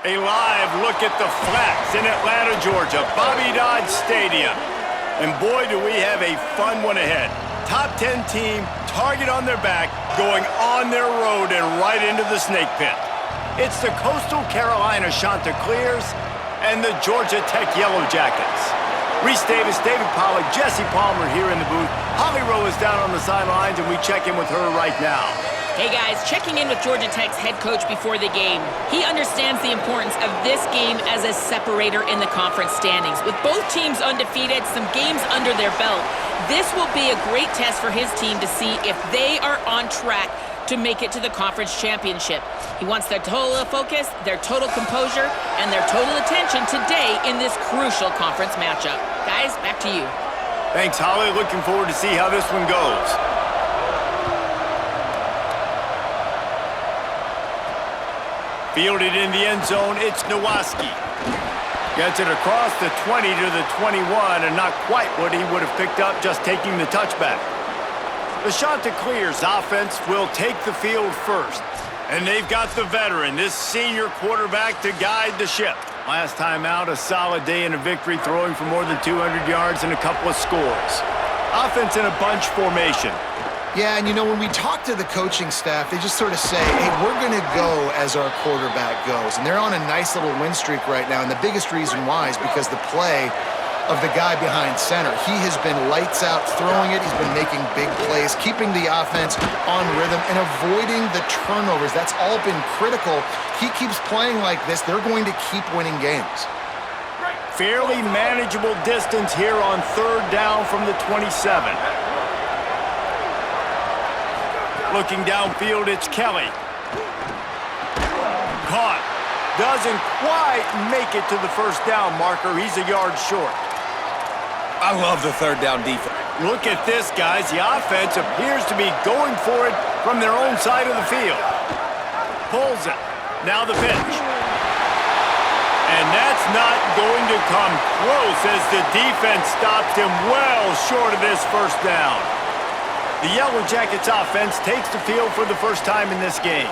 A live look at the Flats in Atlanta, Georgia, Bobby Dodd Stadium. And boy, do we have a fun one ahead. Top 10 team, target on their back, going on their road and right into the snake pit. It's the Coastal Carolina Chanticleers and the Georgia Tech Yellow Jackets. Reese Davis, David Pollack, Jesse Palmer here in the booth. Holly Rowe is down on the sidelines, and we check in with her right now. Hey guys, checking in with Georgia Tech's head coach before the game. He understands the importance of this game as a separator in the conference standings. With both teams undefeated, some games under their belt, this will be a great test for his team to see if they are on track to make it to the conference championship. He wants their total focus, their total composure, and their total attention today in this crucial conference matchup. Guys, back to you. Thanks, Holly. Looking forward to see how this one goes. Fielded in the end zone, it's Nowaski. Gets it across the 20 to the 21, and not quite what he would have picked up just taking the touchback. The Chanticleers offense will take the field first. And they've got the veteran, this senior quarterback, to guide the ship. Last time out, a solid day and a victory, throwing for more than 200 yards and a couple of scores. Offense in a bunch formation. Yeah, and you know, when we talk to the coaching staff, they just sort of say, hey, we're going to go as our quarterback goes. And they're on a nice little win streak right now, and the biggest reason why is because the play of the guy behind center. He has been lights out throwing it. He's been making big plays, keeping the offense on rhythm, and avoiding the turnovers. That's all been critical. He keeps playing like this, they're going to keep winning games. Fairly manageable distance here on third down from the 27. Looking downfield, it's Kelly. Caught. Doesn't quite make it to the first down marker. He's a yard short. I love the third down defense. Look at this, guys. The offense appears to be going for it from their own side of the field. Pulls it. Now the pitch. And that's not going to come close as the defense stops him well short of this first down. The Yellow Jackets offense takes the field for the first time in this game.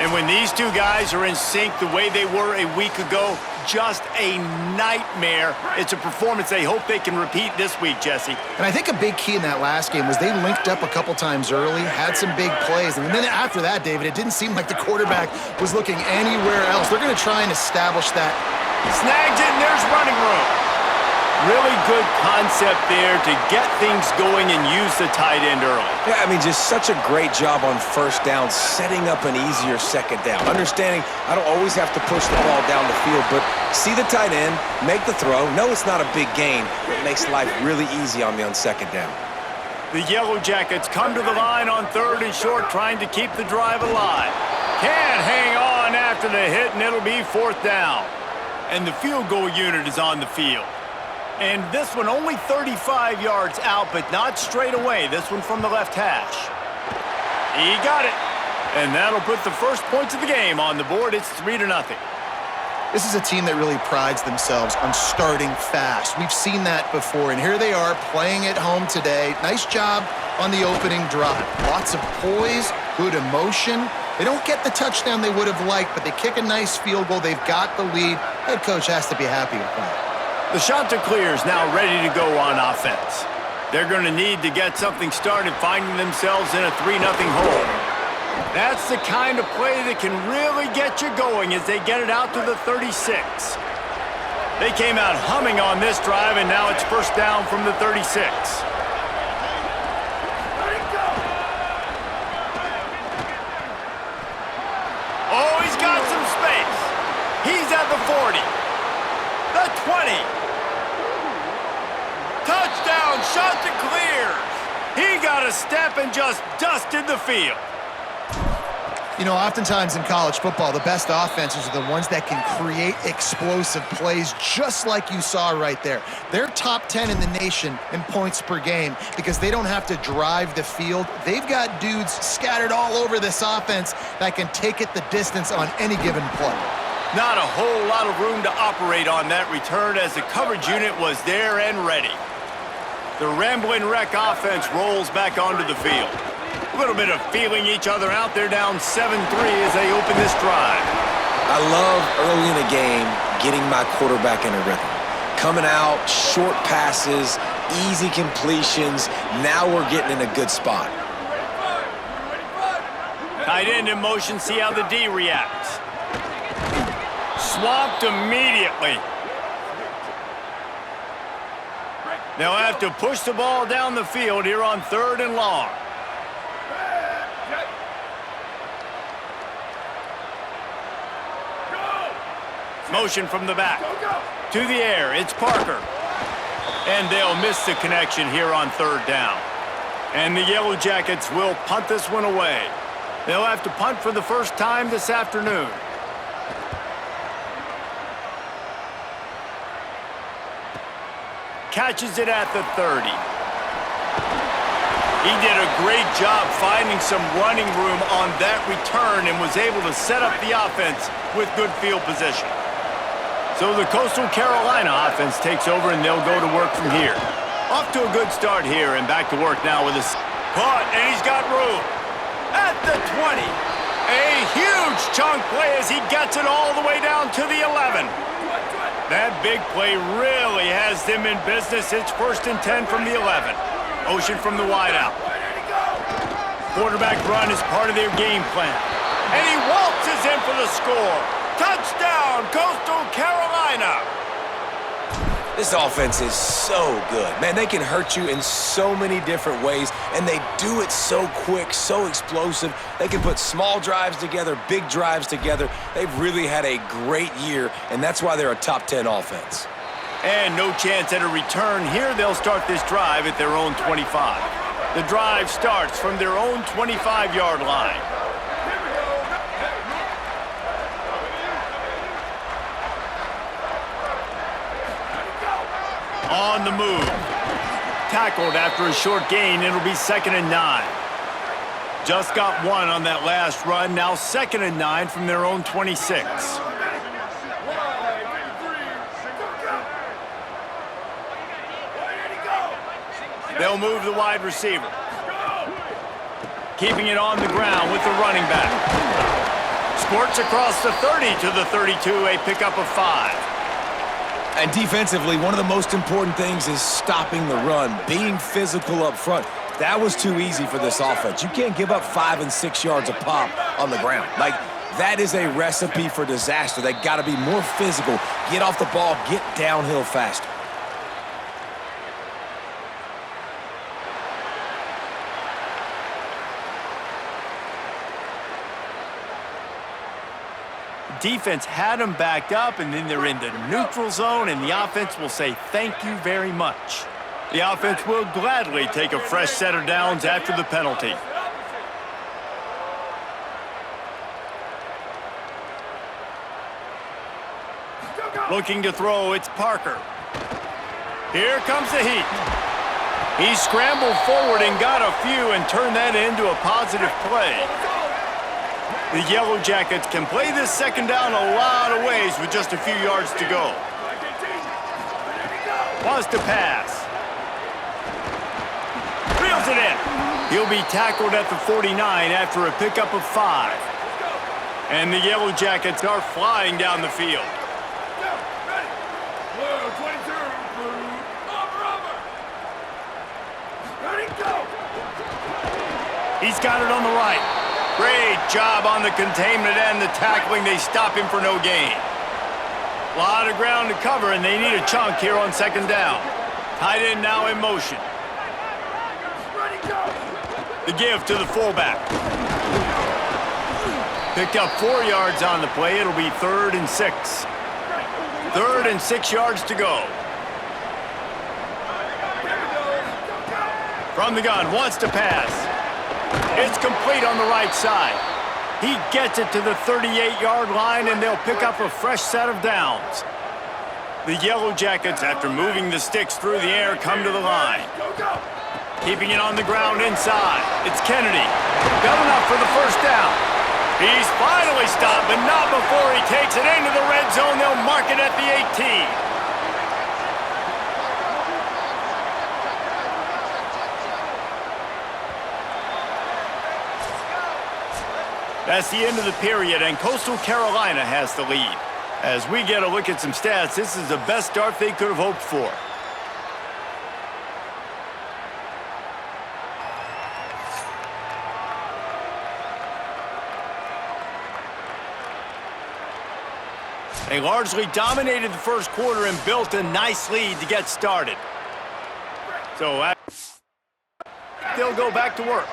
And when these two guys are in sync the way they were a week ago, just a nightmare. It's a performance they hope they can repeat this week, Jesse. And I think a big key in that last game was they linked up a couple times early, had some big plays. And then after that, David, it didn't seem like the quarterback was looking anywhere else. They're going to try and establish that. Snags it, and there's running room. Really good concept there to get things going and use the tight end early. Yeah, I mean, just such a great job on first down, setting up an easier second down. Understanding I don't always have to push the ball down the field, but see the tight end, make the throw. No, it's not a big gain. It makes life really easy on me on second down. The Yellow Jackets come to the line on third and short, trying to keep the drive alive. Can't hang on after the hit, and it'll be fourth down. And the field goal unit is on the field. And this one only 35 yards out, but not straight away. This one from the left hash. He got it. And that'll put the first points of the game on the board. It's 3-0. This is a team that really prides themselves on starting fast. We've seen that before, and here they are playing at home today. Nice job on the opening drive. Lots of poise, good emotion. They don't get the touchdown they would have liked, but they kick a nice field goal. They've got the lead. Head coach has to be happy with that. The Chanticleers now ready to go on offense. They're going to need to get something started, finding themselves in a 3-0 hole. That's the kind of play that can really get you going as they get it out to the 36. They came out humming on this drive, and now it's first down from the 36. Oh, he's got some space. He's at the 40. The 20. Touchdown, Chanticleers. He got a step and just dusted the field. You know, oftentimes in college football, the best offenses are the ones that can create explosive plays just like you saw right there. They're top 10 in the nation in points per game because they don't have to drive the field. They've got dudes scattered all over this offense that can take it the distance on any given play. Not a whole lot of room to operate on that return as the coverage unit was there and ready. The Ramblin' Wreck offense rolls back onto the field. A little bit of feeling each other out. They're down 7-3 as they open this drive. I love early in a game getting my quarterback in a rhythm. Coming out, short passes, easy completions. Now we're getting in a good spot. Tight end in motion, see how the D reacts. Swamped immediately. They'll have to push the ball down the field here on 3rd and long. Motion from the back. To the air, it's Parker. And they'll miss the connection here on 3rd down. And the Yellow Jackets will punt this one away. They'll have to punt for the first time this afternoon. Catches it at the 30. He did a great job finding some running room on that return and was able to set up the offense with good field position. So the Coastal Carolina offense takes over and they'll go to work from here. Off to a good start here and back to work now with a caught, and he's got room. At the 20. A huge chunk play as he gets it all the way down to the 11. That big play really has them in business. It's 1st and 10 from the 11. Motion from the wideout. Quarterback run is part of their game plan. And he waltzes in for the score. Touchdown, Coastal Carolina. This offense is so good. Man, they can hurt you in so many different ways, and they do it so quick, so explosive. They can put small drives together, big drives together. They've really had a great year, and that's why they're a top 10 offense. And no chance at a return here. They'll start this drive at their own 25. The drive starts from their own 25-yard line. On the move. Tackled after a short gain. It'll be 2nd and 9. Just got one on that last run. Now 2nd and 9 from their own 26. They'll move the wide receiver. Keeping it on the ground with the running back. Squirts across the 30 to the 32, a pickup of 5. And defensively, one of the most important things is stopping the run, being physical up front. That was too easy for this offense. You can't give up 5 and 6 yards a pop on the ground. Like, that is a recipe for disaster. They got to be more physical, get off the ball, get downhill faster. Defense had them backed up, and then they're in the neutral zone, and the offense will say thank you very much. The offense will gladly take a fresh set of downs after the penalty. Looking to throw, it's Parker. Here comes the heat. He scrambled forward and got a few and turned that into a positive play. The Yellow Jackets can play this 2nd down a lot of ways with just a few yards to go. Wants to pass. Reels it in. He'll be tackled at the 49 after a pickup of 5. And the Yellow Jackets are flying down the field. He's got it on the right. Great job on the containment and the tackling. They stop him for no gain. A lot of ground to cover, and they need a chunk here on 2nd down. Tight end now in motion. The give to the fullback. Picked up 4 yards on the play. It'll be 3rd and 6. 3rd and 6 yards to go. From the gun, wants to pass. It's complete on the right side. He gets it to the 38-yard line, and they'll pick up a fresh set of downs. The Yellow Jackets, after moving the sticks through the air, come to the line. Keeping it on the ground inside. It's Kennedy. Got enough for the 1st down. He's finally stopped, but not before he takes it into the red zone. They'll mark it at the 18. That's the end of the period, and Coastal Carolina has the lead. As we get a look at some stats, this is the best start they could have hoped for. They largely dominated the first quarter and built a nice lead to get started. So they'll go back to work.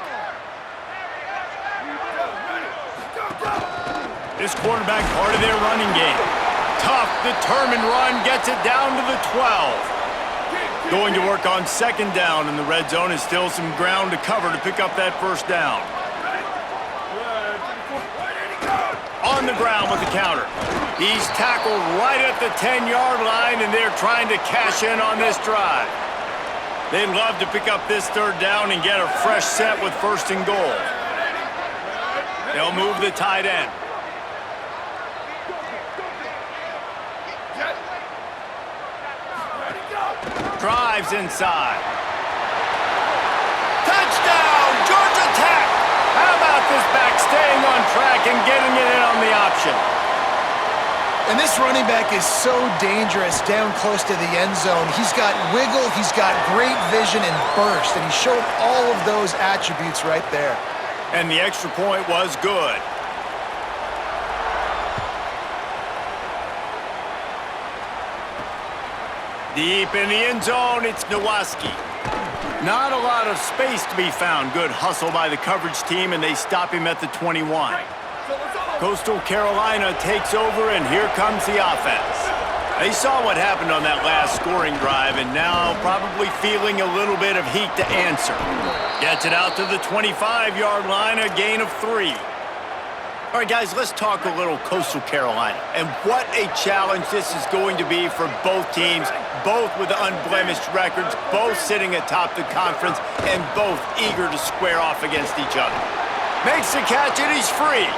This quarterback part of their running game. Tough, determined run, gets it down to the 12. Going to work on second down, and the red zone is still some ground to cover to pick up that first down. On the ground with the counter. He's tackled right at the 10-yard line, and they're trying to cash in on this drive. They'd love to pick up this third down and get a fresh set with first and goal. They'll move the tight end. Drives inside. Touchdown, Georgia Tech! How about this back staying on track and getting it in on the option? And this running back is so dangerous down close to the end zone. He's got wiggle, he's got great vision and burst, and he showed all of those attributes right there. And the extra point was good. Deep in the end zone, it's Nowaski. Not a lot of space to be found. Good hustle by the coverage team, and they stop him at the 21. Coastal Carolina takes over, and here comes the offense. They saw what happened on that last scoring drive, and now probably feeling a little bit of heat to answer. Gets it out to the 25-yard line, a gain of 3. All right, guys, let's talk a little Coastal Carolina. And what a challenge this is going to be for both teams, both with unblemished records, both sitting atop the conference, and both eager to square off against each other. Makes the catch, and he's free.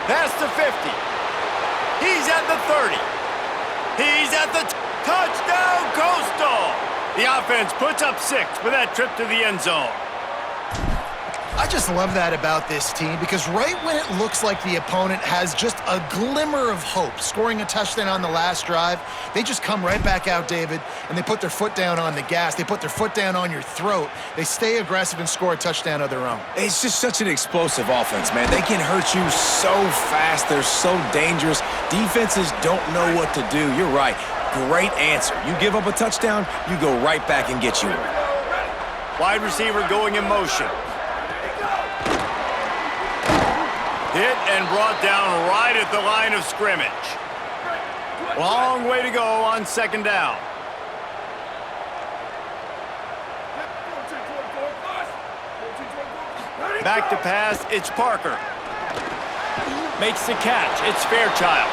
Past the 50. He's at the 30. He's at the touchdown, Coastal! The offense puts up 6 with that trip to the end zone. I just love that about this team because right when it looks like the opponent has just a glimmer of hope, scoring a touchdown on the last drive, they just come right back out, David, and they put their foot down on the gas. They put their foot down on your throat. They stay aggressive and score a touchdown of their own. It's just such an explosive offense, man. They can hurt you so fast. They're so dangerous. Defenses don't know what to do. You're right. Great answer. You give up a touchdown, you go right back and get you one. Wide receiver going in motion. Hit and brought down right at the line of scrimmage. Long way to go on second down. Back to pass, it's Parker. Makes the catch, it's Fairchild.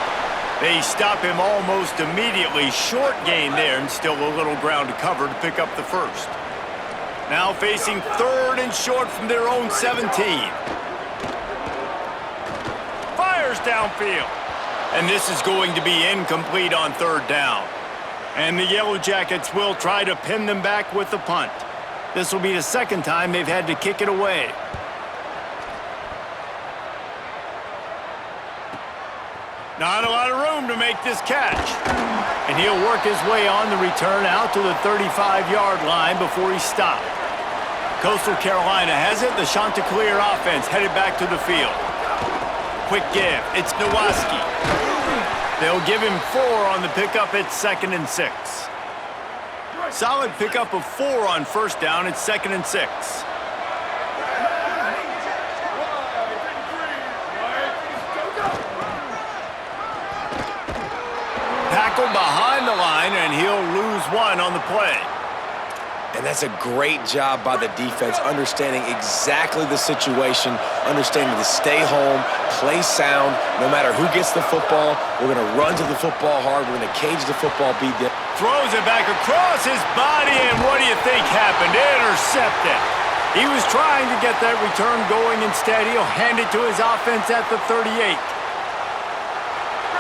They stop him almost immediately. Short gain there, and still a little ground to cover to pick up the first. Now facing third and short from their own 17. Downfield. And this is going to be incomplete on third down. And the Yellow Jackets will try to pin them back with the punt. This will be the second time they've had to kick it away. Not a lot of room to make this catch. And he'll work his way on the return out to the 35-yard line before he's stopped. Coastal Carolina has it. The Chanticleer offense headed back to the field. Quick give. It's Nowaski. They'll give him 4 on the pickup. It's 2nd and 6. Solid pickup of 4 on first down. It's 2nd and 6. Tackled behind the line, and he'll lose 1 on the play. And that's a great job by the defense, understanding exactly the situation, understanding to stay home, play sound. No matter who gets the football, we're going to run to the football hard. We're going to cage the football, beat them. Throws it back across his body, and what do you think happened? Intercepted. He was trying to get that return going. Instead, he'll hand it to his offense at the 38.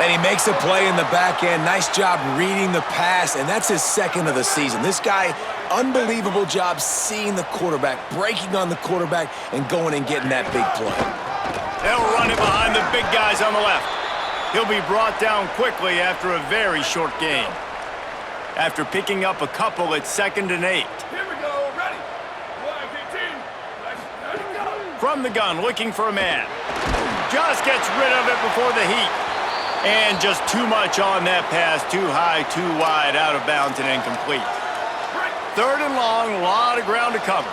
And he makes a play in the back end. Nice job reading the pass, and that's his 2nd of the season. This guy, unbelievable job seeing the quarterback, breaking on the quarterback, and going and getting that big play. They'll run it behind the big guys on the left. He'll be brought down quickly after a very short gain. After picking up a couple, it's 2nd and 8. Here we go. Ready. 15. Ready, go. From the gun, looking for a man. Just gets rid of it before the heat. And just too much on that pass. Too high, too wide, out of bounds, and incomplete. 3rd and long, a lot of ground to cover.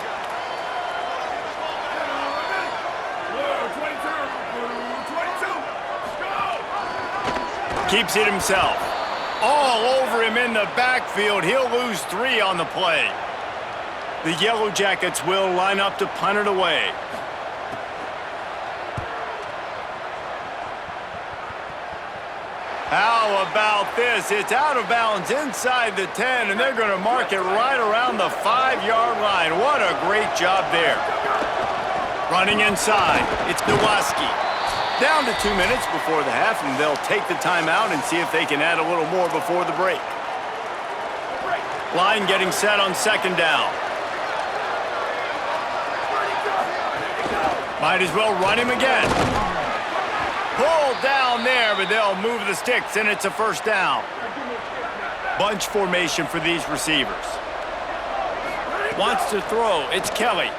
Keeps it himself. All over him in the backfield. He'll lose 3 on the play. The Yellow Jackets will line up to punt it away. How about this? It's out of bounds inside the 10, and they're going to mark it right around the 5-yard line. What a great job there. Running inside, it's Nowaski. Down to 2 minutes before the half, and they'll take the timeout and see if they can add a little more before the break. Line getting set on 2nd down. Might as well run him again. Pulled down there, but they'll move the sticks, and it's a 1st down. Bunch formation for these receivers. Wants to throw. It's Kelly.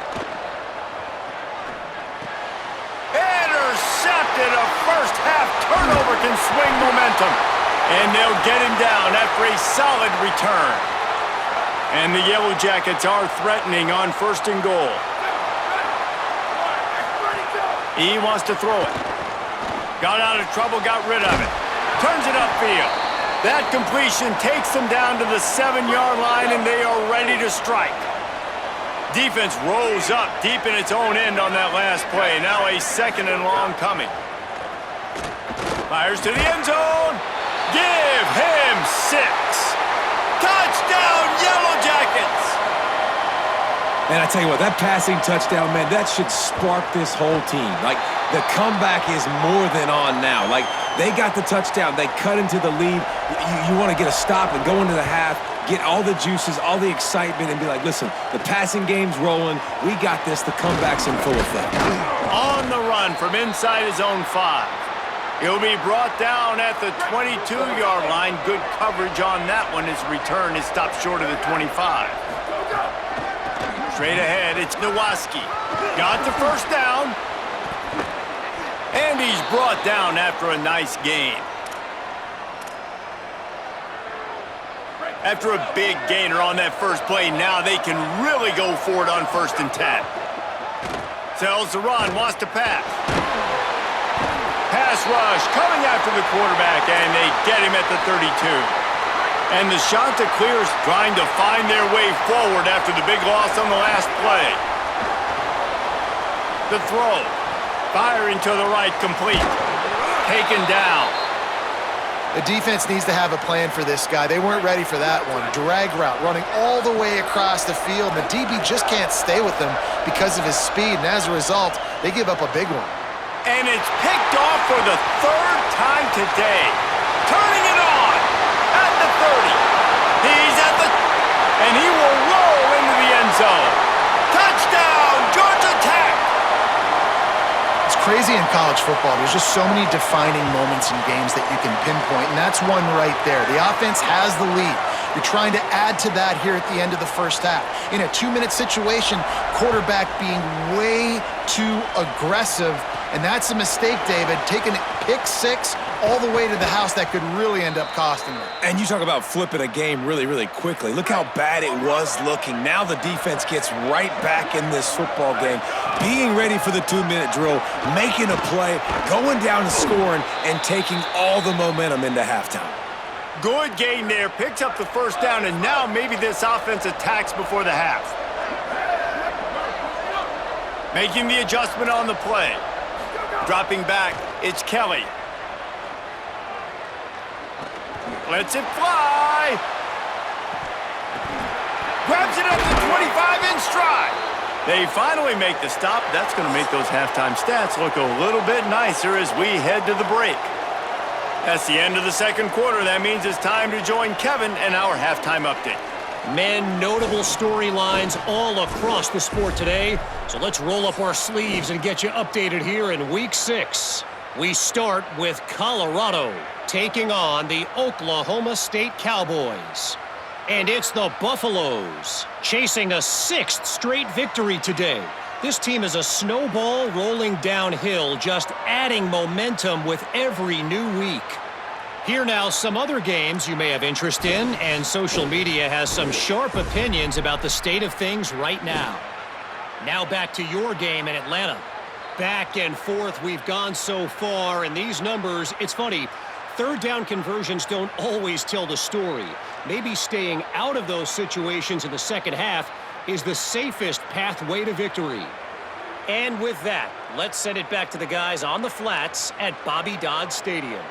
Intercepted. A first-half turnover can swing momentum. And they'll get him down after a solid return. And the Yellow Jackets are threatening on 1st and goal. He wants to throw it. Got out of trouble, got rid of it. Turns it upfield. That completion takes them down to the 7-yard line, and they are ready to strike. Defense rolls up deep in its own end on that last play. Now a 2nd and long coming. Fires to the end zone. Give him 6. Touchdown, Yellow Jackets! And I tell you what, that passing touchdown, man, that should spark this whole team. Like, the comeback is more than on now. Like, they got the touchdown. They cut into the lead. You want to get a stop and go into the half, get all the juices, all the excitement, and be like, listen, the passing game's rolling. We got this. The comeback's in full effect. On the run from inside his own 5. He'll be brought down at the 22-yard line. Good coverage on that one. His return is stopped short of the 25. Straight ahead, it's Nowaski. Got the 1st down. And he's brought down after a nice gain. After a big gainer on that first play, now they can really go for it on 1st and 10. Sells the run, wants to pass. Pass rush coming after the quarterback, and they get him at the 32. And the Chanticleers trying to find their way forward after the big loss on the last play. The throw. Firing to the right, complete. Taken down. The defense needs to have a plan for this guy. They weren't ready for that one. Drag route, running all the way across the field. The DB just can't stay with him because of his speed, and as a result, they give up a big one. And it's picked off for the 3rd time today. Turning it on at the 30. He's at the... and he will roll into the end zone. Touchdown, Georgia Tech! It's crazy in college football. There's just so many defining moments in games that you can pinpoint, and that's one right there. The offense has the lead. You're trying to add to that here at the end of the 1st half. In a 2-minute situation, quarterback being way too aggressive, and that's a mistake, David. Taking pick 6 all the way to the house, that could really end up costing them. And you talk about flipping a game really, really quickly. Look how bad it was looking. Now the defense gets right back in this football game, being ready for the 2-minute drill, making a play, going down and scoring, and taking all the momentum into halftime. Good gain there, picks up the 1st down, and now maybe this offense attacks before the half. Making the adjustment on the play. Dropping back, it's Kelly. Lets it fly. Grabs it at the 25 in stride. They finally make the stop. That's going to make those halftime stats look a little bit nicer as we head to the break. That's the end of the 2nd quarter. That means it's time to join Kevin and our halftime update. Men, notable storylines all across the sport today. So let's roll up our sleeves and get you updated here in Week 6. We start with Colorado taking on the Oklahoma State Cowboys. And it's the Buffaloes chasing a 6th straight victory today. This team is a snowball rolling downhill, just adding momentum with every new week. Here now, some other games you may have interest in, and social media has some sharp opinions about the state of things right now. Now back to your game in Atlanta. Back and forth we've gone so far, and these numbers, it's funny, third down conversions don't always tell the story. Maybe staying out of those situations in the second half is the safest pathway to victory. And with that, let's send it back to the guys on the flats at Bobby Dodd Stadium.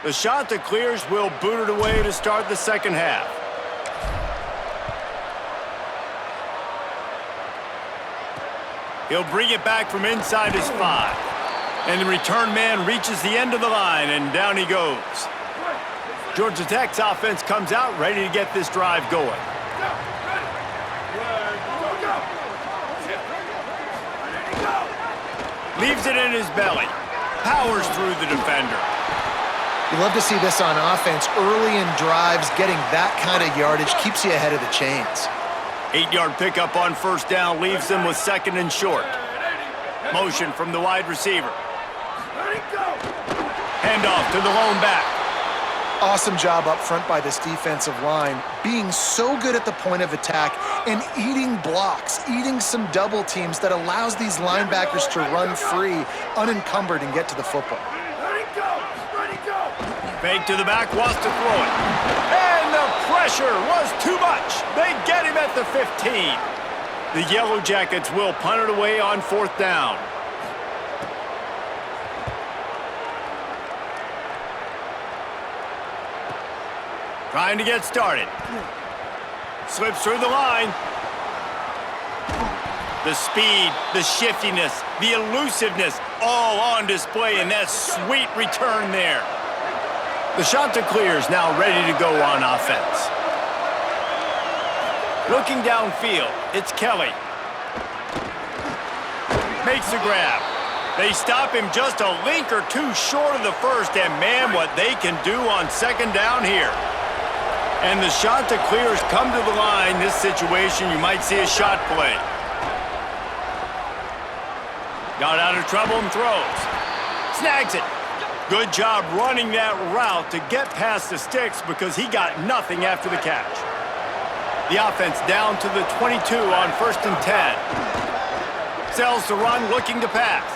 The shot that clears will boot it away to start the second half. He'll bring it back from inside his 5. And the return man reaches the end of the line, and down he goes. Georgia Tech's offense comes out ready to get this drive going. Leaves it in his belly. Powers through the defender. You love to see this on offense. Early in drives, getting that kind of yardage keeps you ahead of the chains. 8-yard pickup on first down leaves them with second and short. Motion from the wide receiver. Handoff to the lone back. Awesome job up front by this defensive line, being so good at the point of attack and eating blocks, eating some double teams that allows these linebackers to run free, unencumbered, and get to the football. Fake to the back, wants to throw it. And the pressure was too much. They get him at the 15. The Yellow Jackets will punt it away on fourth down. Trying to get started. Slips through the line. The speed, the shiftiness, the elusiveness, all on display in that sweet return there. The shot to clear is now ready to go on offense. Looking downfield, it's Kelly. Makes the grab. They stop him just a link or two short of the first, and man, what they can do on second down here. And the shot to clear has come to the line. This situation, you might see a shot play. Got out of trouble and throws. Snags it. Good job running that route to get past the sticks because he got nothing after the catch. The offense down to the 22 on first and 10. Sells to run, looking to pass.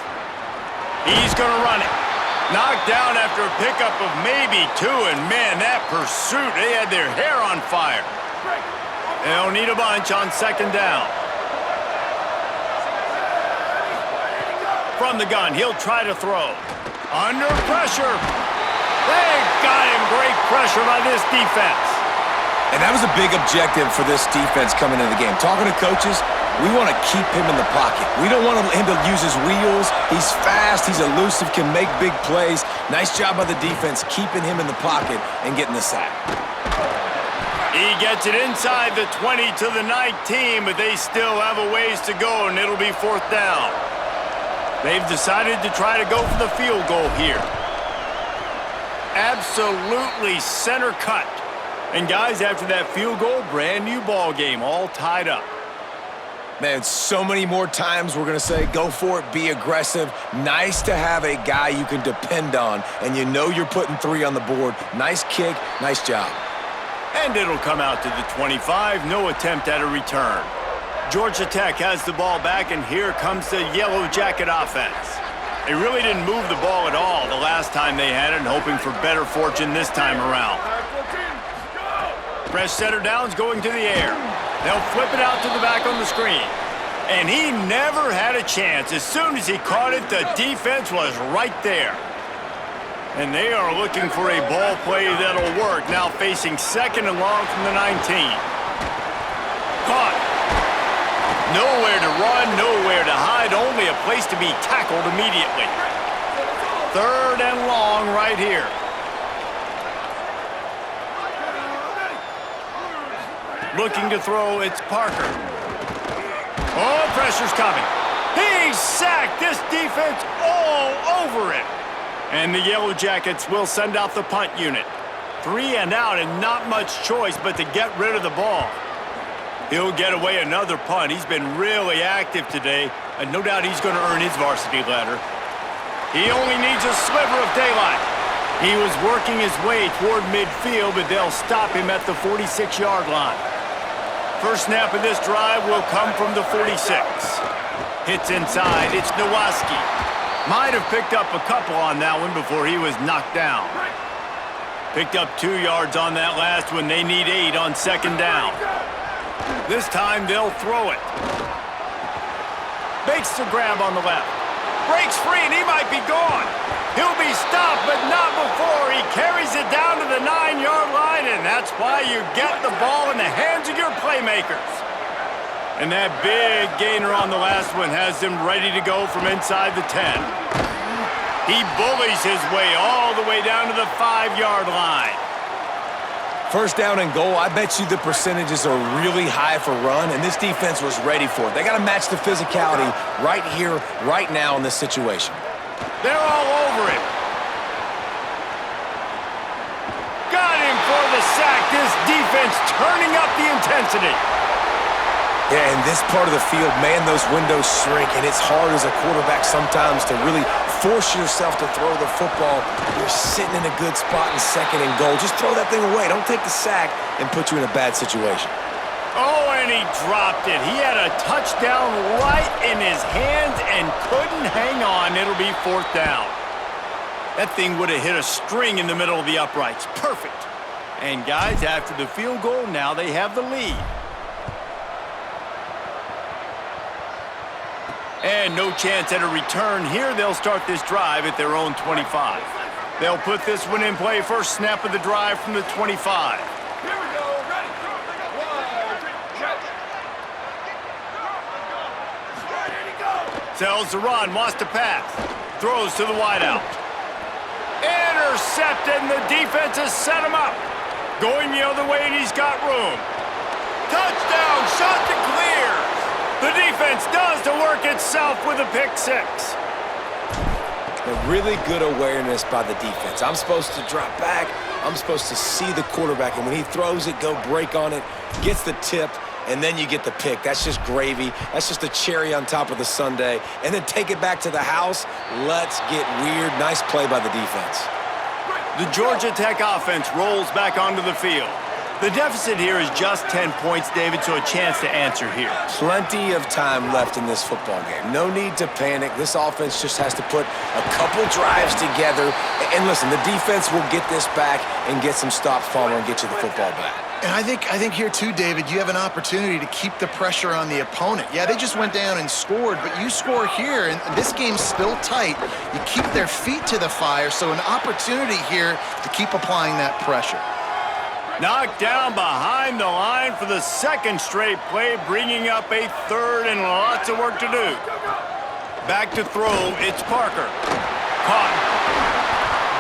He's going to run it. Knocked down after a pickup of maybe 2, and man, that pursuit, they had their hair on fire. They'll need a bunch on second down. From the gun, he'll try to throw. Under pressure. They got him. Great pressure by this defense. And that was a big objective for this defense coming into the game. Talking to coaches, we want to keep him in the pocket. We don't want him to use his wheels. He's fast, he's elusive, can make big plays. Nice job by the defense keeping him in the pocket and getting the sack. He gets it inside the 20 to the 19, but they still have a ways to go, and it'll be fourth down. They've decided to try to go for the field goal here. Absolutely center cut. And guys, after that field goal, brand new ball game, all tied up. Man, so many more times we're going to say, go for it, be aggressive. Nice to have a guy you can depend on, and you know you're putting 3 on the board. Nice kick, nice job. And it'll come out to the 25, no attempt at a return. Georgia Tech has the ball back, and here comes the Yellow Jacket offense. They really didn't move the ball at all the last time they had it, and hoping for better fortune this time around. Fresh center downs going to the air. They'll flip it out to the back on the screen. And he never had a chance. As soon as he caught it, the defense was right there. And they are looking for a ball play that'll work. Now facing 2nd and long from the 19. Caught. Nowhere to run, nowhere to hide, only a place to be tackled immediately. 3rd and long right here. Looking to throw, it's Parker. Oh, pressure's coming. He sacked this defense all over it. And the Yellow Jackets will send out the punt unit. 3 and out and not much choice but to get rid of the ball. He'll get away another punt. He's been really active today, and no doubt he's going to earn his varsity letter. He only needs a sliver of daylight. He was working his way toward midfield, but they'll stop him at the 46-yard line. First snap of this drive will come from the 46. Hits inside. It's Nowaski. Might have picked up a couple on that one before he was knocked down. Picked up 2 yards on that last one. They need 8 on 2nd down. This time they'll throw it. Makes the grab on the left. Breaks free and he might be gone. He'll be stopped, but not before. He carries it down to the 9-yard line, and that's why you get the ball in the hands of your playmakers. And that big gainer on the last one has him ready to go from inside the 10. He bullies his way all the way down to the 5-yard line. First down and goal, I bet you the percentages are really high for run, and this defense was ready for it. They got to match the physicality right here, right now in this situation. They're all over him. Got him for the sack. This defense turning up the intensity. Yeah, in this part of the field, man, those windows shrink, and it's hard as a quarterback sometimes to really force yourself to throw the football. You're sitting in a good spot in 2nd and goal. Just throw that thing away. Don't take the sack and put you in a bad situation. Oh, and he dropped it. He had a touchdown right in his hands and couldn't hang on. It'll be 4th down. That thing would have hit a string in the middle of the uprights. Perfect. And guys, after the field goal, now they have the lead. And no chance at a return here. They'll start this drive at their own 25. They'll put this one in play. First snap of the drive from the 25. Here we go. Ready. 1, 2, check. Ready to go. Tells to run. Wants to pass. Throws to the wideout. Intercepted, and the defense has set him up. Going the other way, and he's got room. Touchdown. Shot to clear. The defense does the work itself with a pick 6. A really good awareness by the defense. I'm supposed to drop back. I'm supposed to see the quarterback, and when he throws it, go break on it, gets the tip, and then you get the pick. That's just gravy. That's just a cherry on top of the sundae. And then take it back to the house. Let's get weird. Nice play by the defense. The Georgia Tech offense rolls back onto the field. The deficit here is just 10 points, David, so a chance to answer here. Plenty of time left in this football game. No need to panic. This offense just has to put a couple drives together. And listen, the defense will get this back and get some stops following and get you the football back. And I think here too, David, you have an opportunity to keep the pressure on the opponent. Yeah, they just went down and scored, but you score here, and this game's still tight. You keep their feet to the fire, so an opportunity here to keep applying that pressure. Knocked down behind the line for the 2nd straight play, bringing up a 3rd and lots of work to do. Back to throw, it's Parker. Caught.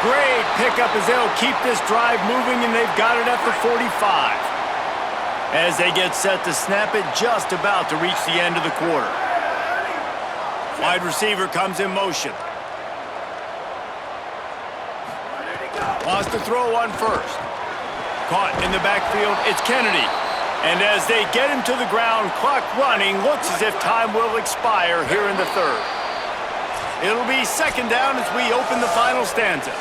Great pickup as they'll keep this drive moving, and they've got it at the 45. As they get set to snap it, just about to reach the end of the quarter. Wide receiver comes in motion. Wants to throw on first. Caught in the backfield, it's Kennedy. And as they get him to the ground, clock running, looks as if time will expire here in the 3rd. It'll be 2nd down as we open the final stanza.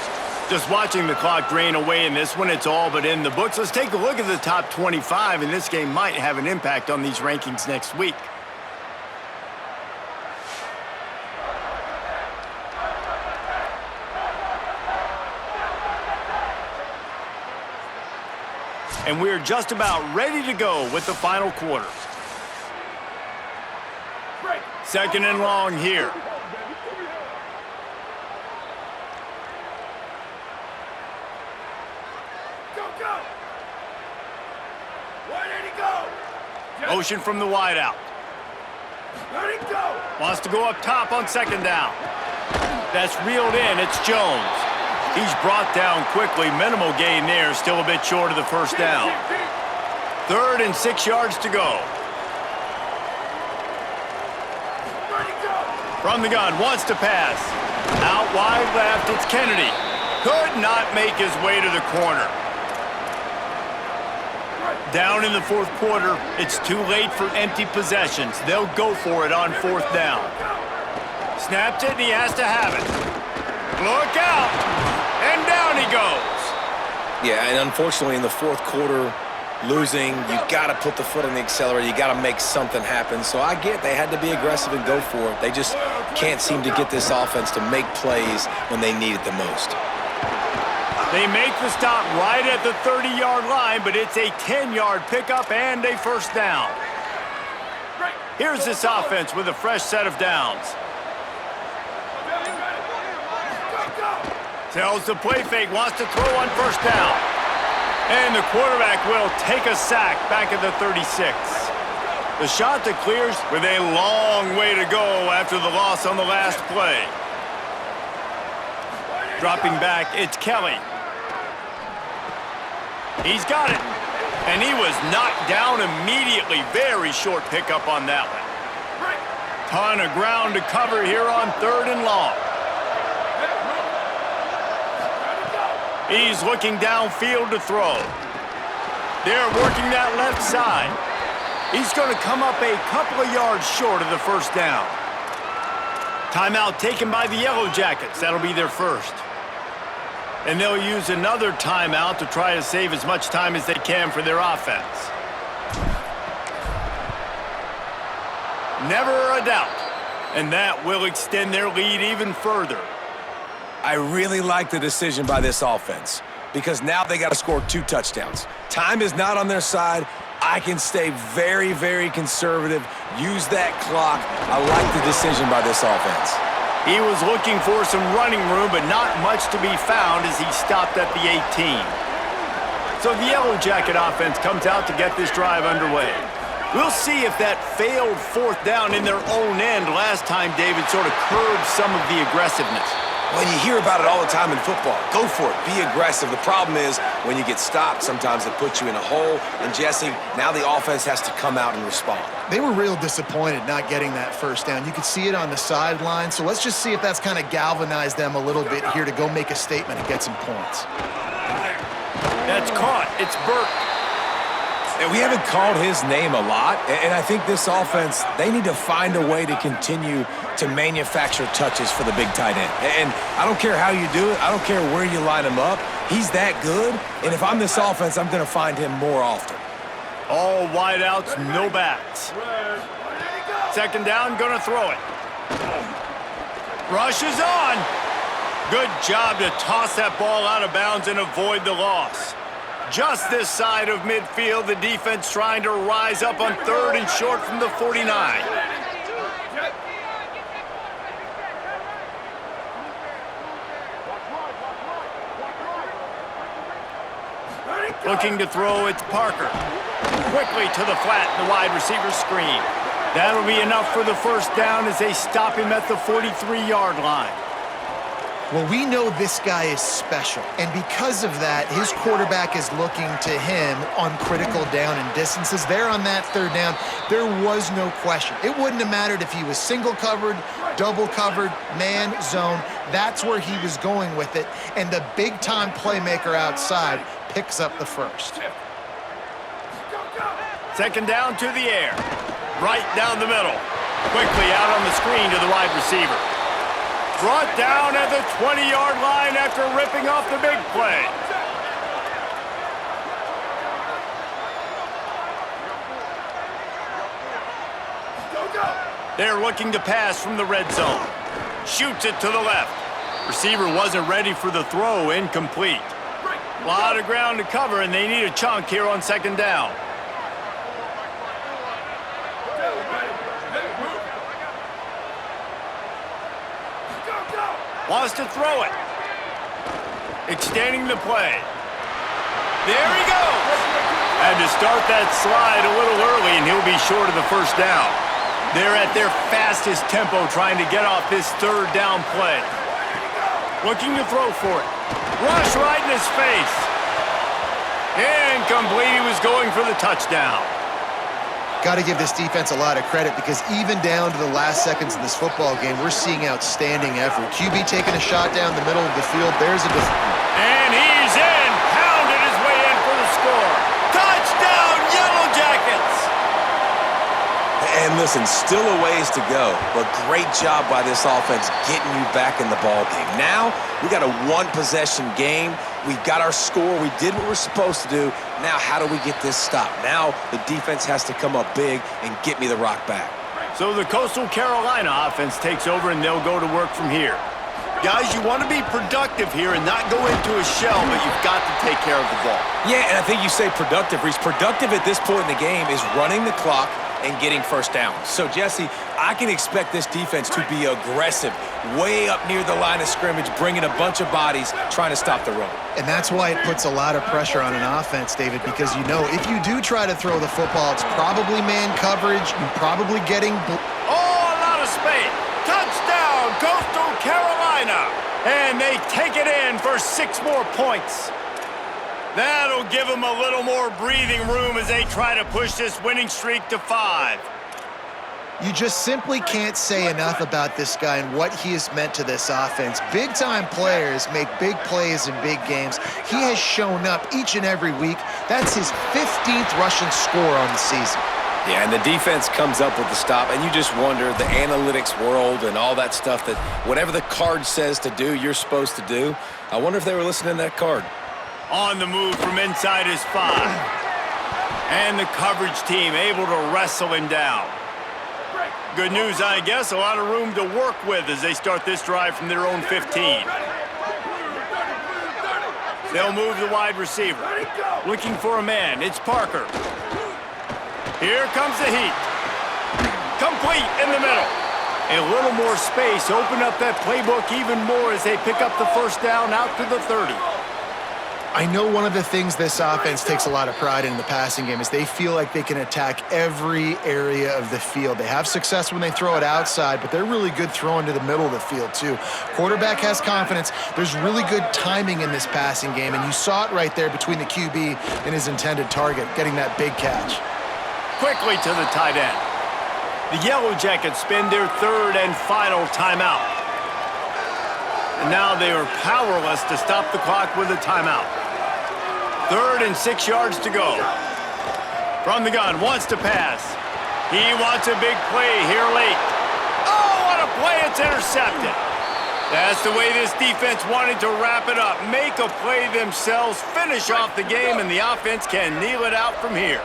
Just watching the clock drain away in this one, it's all but in the books. Let's take a look at the top 25, and this game might have an impact on these rankings next week. And we're just about ready to go with the final quarter. Second and long here. Go! Where did he go? Motion from the wideout. Where'd he go? Wants to go up top on second down. That's reeled in. It's Jones. He's brought down quickly. Minimal gain there. Still a bit short of the first down. 3rd and 6 yards to go. Where'd he go? From the gun. Wants to pass. Out wide left. It's Kennedy. Could not make his way to the corner. Down in the 4th quarter. It's too late for empty possessions. They'll go for it on 4th down. Snapped it, and he has to have it. Look out! And down he goes. Yeah, and unfortunately in the 4th quarter, losing, you got to put the foot on the accelerator. You got to make something happen. So I get they had to be aggressive and go for it. They just can't seem to get this offense to make plays when they need it the most. They make the stop right at the 30-yard line, but it's a 10-yard pickup and a first down. Here's this offense with a fresh set of downs. Tells the play fake, wants to throw on first down. And the quarterback will take a sack back at the 36. The shot that clears with a long way to go after the loss on the last play. Dropping back, it's Kelly. He's got it. And he was knocked down immediately. Very short pickup on that one. Ton of ground to cover here on 3rd and long. He's looking downfield to throw. They're working that left side. He's going to come up a couple of yards short of the first down. Timeout taken by the Yellow Jackets. That'll be their first. And they'll use another timeout to try to save as much time as they can for their offense. Never a doubt. And that will extend their lead even further. I really like the decision by this offense because now they got to score 2 touchdowns. Time is not on their side. I can stay very, very conservative, use that clock. I like the decision by this offense. He was looking for some running room, but not much to be found as he stopped at the 18. So the Yellow Jacket offense comes out to get this drive underway. We'll see if that failed 4th down in their own end last time, David, sort of curbed some of the aggressiveness. Well, you hear about it all the time in football. Go for it. Be aggressive. The problem is when you get stopped, sometimes it puts you in a hole. And, Jesse, now the offense has to come out and respond. They were real disappointed not getting that first down. You could see it on the sideline. So let's just see if that's kind of galvanized them a little bit here to go make a statement and get some points. That's caught. It's Burt. And we haven't called his name a lot, and I think this offense, they need to find a way to continue to manufacture touches for the big tight end. And I don't care how you do it. I don't care where you line him up. He's that good, and if I'm this offense, I'm going to find him more often. All wideouts, no backs. Second down, going to throw it. Rush is on. Good job to toss that ball out of bounds and avoid the loss. Just this side of midfield, the defense trying to rise up on 3rd and short from the 49. Looking to throw, it's Parker. Quickly to the flat in the wide receiver screen. That'll be enough for the first down as they stop him at the 43-yard line. Well, we know this guy is special, and because of that, his quarterback is looking to him on critical down and distances. There on that 3rd down, there was no question. It wouldn't have mattered if he was single covered, double covered, man, zone. That's where he was going with it, and the big-time playmaker outside picks up the first. Second down to the air. Right down the middle. Quickly out on the screen to the wide receiver. Brought down at the 20-yard line after ripping off the big play. They're looking to pass from the red zone. Shoots it to the left. Receiver wasn't ready for the throw, incomplete. A lot of ground to cover, and they need a chunk here on second down. Wants to throw it. Extending the play. There he goes. Had to start that slide a little early, and he'll be short of the first down. They're at their fastest tempo trying to get off this third down play. Looking to throw for it. Rush right in his face. Incomplete. He was going for the touchdown. Got to give this defense a lot of credit because even down to the last seconds in this football game, we're seeing outstanding effort. QB taking a shot down the middle of the field. There's a... And he's in. Pounded his way in for the score. Touchdown, Yellow Jackets! And listen, still a ways to go, but great job by this offense getting you back in the ball game. Now, we got a one-possession game. We got our score. We did what we're supposed to do. Now, how do we get this stopped? Now, the defense has to come up big and get me the rock back. So the Coastal Carolina offense takes over, and they'll go to work from here. Guys, you want to be productive here and not go into a shell, but you've got to take care of the ball. Yeah, and I think you say productive, Reese. Productive at this point in the game is running the clock and getting first down. So, Jesse, I can expect this defense to be aggressive, way up near the line of scrimmage, bringing a bunch of bodies, trying to stop the run. And that's why it puts a lot of pressure on an offense, David, because you know if you do try to throw the football, it's probably man coverage. You're probably getting... Oh, a lot of space. Touchdown, Coastal Carolina. And they take it in for 6 more points. That'll give them a little more breathing room as they try to push this winning streak to 5. You just simply can't say enough about this guy and what he has meant to this offense. Big-time players make big plays in big games. He has shown up each and every week. That's his 15th rushing score on the season. Yeah, and the defense comes up with the stop, and you just wonder, the analytics world and all that stuff, that whatever the card says to do, you're supposed to do. I wonder if they were listening to that card. On the move from inside his 5. And the coverage team able to wrestle him down. Good news, I guess, a lot of room to work with as they start this drive from their own 15. They'll move the wide receiver. Looking for a man, it's Parker. Here comes the heat. Complete in the middle. A little more space, open up that playbook even more as they pick up the first down out to the 30. I know one of the things this offense takes a lot of pride in the passing game is they feel like they can attack every area of the field. They have success when they throw it outside, but they're really good throwing to the middle of the field too. Quarterback has confidence. There's really good timing in this passing game, and you saw it right there between the QB and his intended target, getting that big catch. Quickly to the tight end. The Yellow Jackets spend their 3rd and final timeout. And now they are powerless to stop the clock with a timeout. 3rd and 6 yards to go. From the gun, wants to pass. He wants a big play here late. Oh, what a play, it's intercepted. That's the way this defense wanted to wrap it up. Make a play themselves, finish off the game, and the offense can kneel it out from here.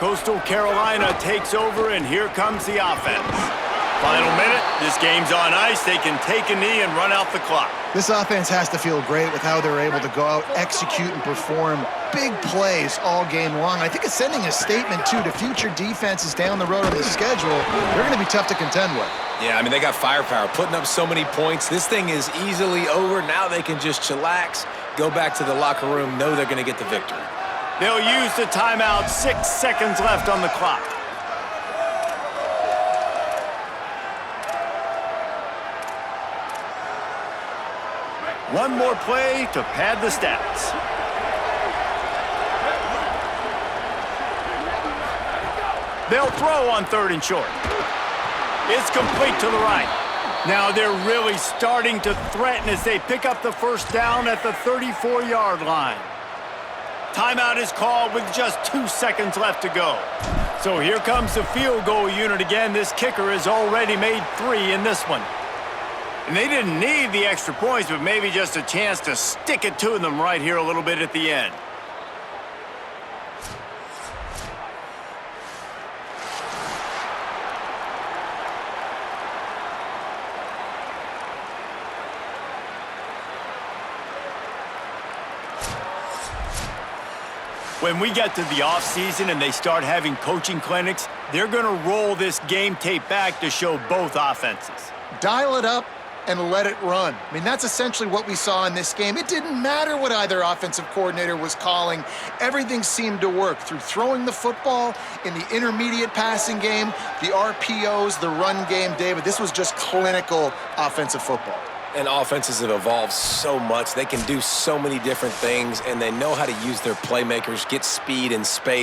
Coastal Carolina takes over, and here comes the offense. Final minute, this game's on ice. They can take a knee and run out the clock. This offense has to feel great with how they're able to go out, execute, and perform big plays all game long. I think it's sending a statement, too, to future defenses down the road on the schedule. They're going to be tough to contend with. Yeah, I mean, they got firepower, putting up so many points. This thing is easily over. Now they can just chillax, go back to the locker room, know they're going to get the victory. They'll use the timeout. 6 seconds left on the clock. One more play to pad the stats. They'll throw on 3rd and short. It's complete to the right. Now they're really starting to threaten as they pick up the first down at the 34-yard line. Timeout is called with just 2 seconds left to go. So here comes the field goal unit again. This kicker has already made 3 in this one. And they didn't need the extra points, but maybe just a chance to stick it to them right here a little bit at the end. When we get to the offseason and they start having coaching clinics, they're going to roll this game tape back to show both offenses. Dial it up and let it run. I mean, that's essentially what we saw in this game. It didn't matter what either offensive coordinator was calling. Everything seemed to work through throwing the football in the intermediate passing game, the RPOs, the run game. David, this was just clinical offensive football. And offenses have evolved so much. They can do so many different things, and they know how to use their playmakers, get speed and space.